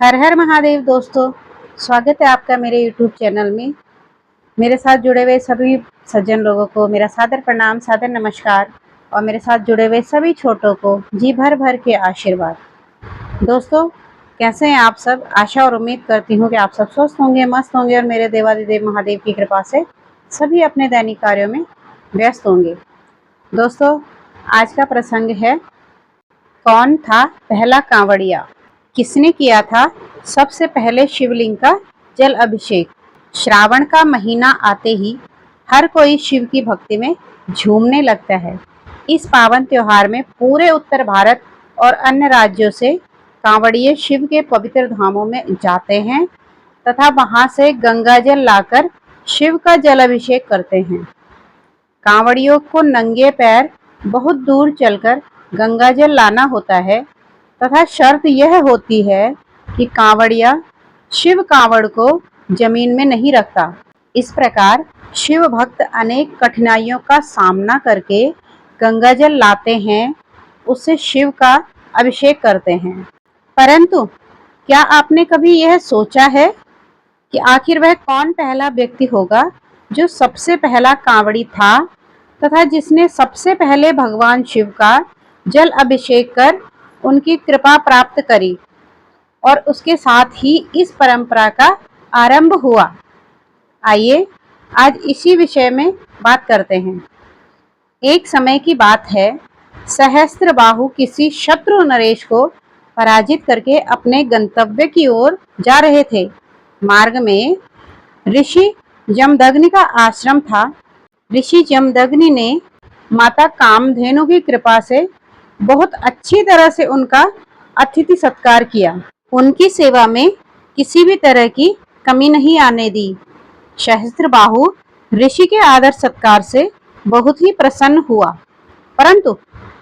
हर हर महादेव दोस्तों, स्वागत है आपका मेरे YouTube चैनल में। मेरे साथ जुड़े हुए सभी सज्जन लोगों को मेरा सादर प्रणाम, सादर नमस्कार और मेरे साथ जुड़े हुए सभी छोटों को जी भर भर के आशीर्वाद। दोस्तों, कैसे हैं आप सब? आशा और उम्मीद करती हूँ कि आप सब स्वस्थ होंगे, मस्त होंगे और मेरे देवादिदेव महादेव की कृपा से सभी अपने दैनिक कार्यों में व्यस्त होंगे। दोस्तों, आज का प्रसंग है, कौन था पहला कांवड़िया? किसने किया था सबसे पहले शिवलिंग का जल अभिषेक? श्रावण का महीना आते ही हर कोई शिव की भक्ति में झूमने लगता है। इस पावन त्योहार में पूरे उत्तर भारत और अन्य राज्यों से कांवड़िए शिव के पवित्र धामों में जाते हैं तथा वहां से गंगा जल लाकर शिव का जल अभिषेक करते हैं। कांवड़ियों को नंगे पैर बहुत दूर चलकर गंगा जल लाना होता है तथा शर्त यह होती है कि कांवड़िया शिव कांवड़ को जमीन में नहीं रखता। इस प्रकार शिव भक्त अनेक कठिनाइयों का सामना करके गंगा जल लाते हैं, उससे शिव का अभिषेक करते हैं। परंतु क्या आपने कभी यह सोचा है कि आखिर वह कौन पहला व्यक्ति होगा जो सबसे पहला कांवड़ी था तथा जिसने सबसे पहले भगवान शिव का जल अभिषेक कर उनकी कृपा प्राप्त करी और उसके साथ ही इस परंपरा का आरंभ हुआ? आइए आज इसी विषय में बात करते हैं। एक समय की बात है, सहस्त्रबाहु किसी शत्रु नरेश को पराजित करके अपने गंतव्य की ओर जा रहे थे। मार्ग में ऋषि जमदग्नि का आश्रम था। ऋषि जमदग्नि ने माता कामधेनु की कृपा से बहुत अच्छी तरह से उनका अतिथि सत्कार किया। उनकी सेवा में किसी भी तरह की कमी नहीं आने दी। सहस्त्रबाहु ऋषि के आदर सत्कार से बहुत ही प्रसन्न हुआ, परंतु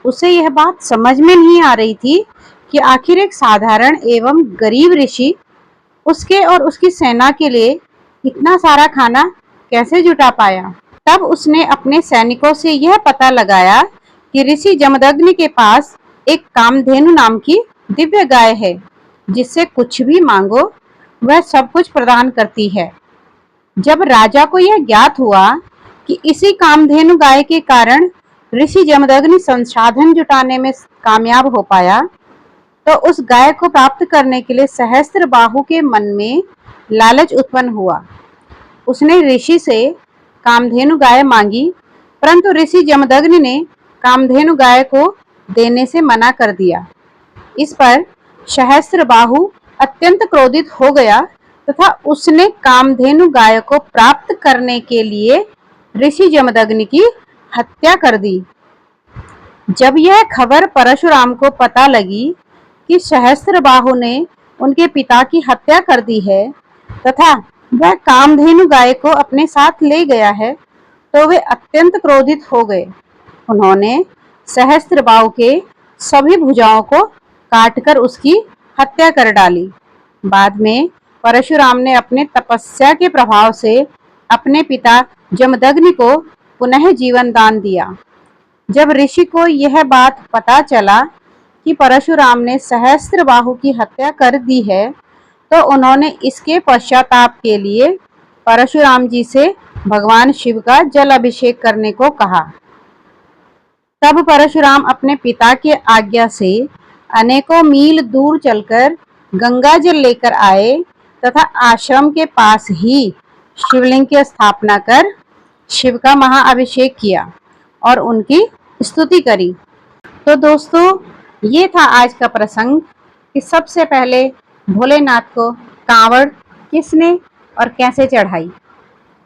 उसे यह बात समझ में नहीं आ रही थी कि आखिर एक साधारण एवं गरीब ऋषि उसके और उसकी सेना के लिए इतना सारा खाना कैसे जुटा पाया। तब उसने अपने सैनिकों से यह पता लगाया कि ऋषि जमदग्नि के पास एक कामधेनु नाम की दिव्य गाय है, जिससे कुछ भी मांगो वह सब कुछ प्रदान करती है। जब राजा को यह ज्ञात हुआ कि इसी कामधेनु गाय के कारण ऋषि जमदग्नि संसाधन जुटाने में कामयाब हो पाया, तो उस गाय को प्राप्त करने के लिए सहस्त्रबाहु के मन में लालच उत्पन्न हुआ। उसने ऋषि से कामधेनु गाय मांगी, परंतु ऋषि जमदग्नि ने कामधेनु गाय को देने से मना कर दिया। इस पर सहस्त्रबाहु अत्यंत क्रोधित हो गया तथा उसने कामधेनु गाय को प्राप्त करने के लिए ऋषि जमदग्नि की हत्या कर दी। जब यह खबर परशुराम को पता लगी कि सहस्त्रबाहु ने उनके पिता की हत्या कर दी है तथा वह कामधेनु गाय को अपने साथ ले गया है, तो वे अत्यंत क्रोधित हो गए। उन्होंने सहस्त्रबाहु के सभी भुजाओं को काटकर उसकी हत्या कर डाली। बाद में परशुराम ने अपने तपस्या के प्रभाव से अपने पिता जमदग्नि को पुनः जीवन दान दिया। जब ऋषि को यह बात पता चला कि परशुराम ने सहस्त्रबाहु की हत्या कर दी है, तो उन्होंने इसके पश्चाताप के लिए परशुराम जी से भगवान शिव का जल अभिषेक करने को कहा। तब परशुराम अपने पिता के आज्ञा से अनेकों मील दूर चलकर गंगा जल लेकर आए तथा आश्रम के पास ही शिवलिंग की स्थापना कर शिव का महाअभिषेक किया और उनकी स्तुति करी। तो दोस्तों, ये था आज का प्रसंग कि सबसे पहले भोलेनाथ को कांवड़ किसने और कैसे चढ़ाई।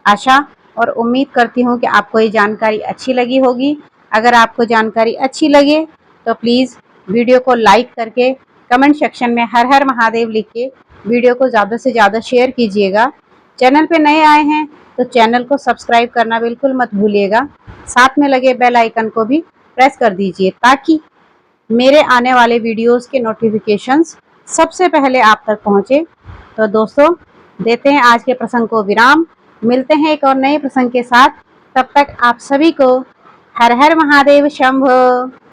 आशा और उम्मीद करती हूँ कि आपको ये जानकारी अच्छी लगी होगी। अगर आपको जानकारी अच्छी लगे तो प्लीज़ वीडियो को लाइक करके कमेंट सेक्शन में हर हर महादेव लिख के वीडियो को ज़्यादा से ज़्यादा शेयर कीजिएगा। चैनल पे नए आए हैं तो चैनल को सब्सक्राइब करना बिल्कुल मत भूलिएगा। साथ में लगे बेल आइकन को भी प्रेस कर दीजिए ताकि मेरे आने वाले वीडियोस के नोटिफिकेशंस सबसे पहले आप तक पहुंचे। तो दोस्तों, देते हैं आज के प्रसंग को विराम। मिलते हैं एक और नए प्रसंग के साथ। तब तक आप सभी को हर हर महादेव शंभो।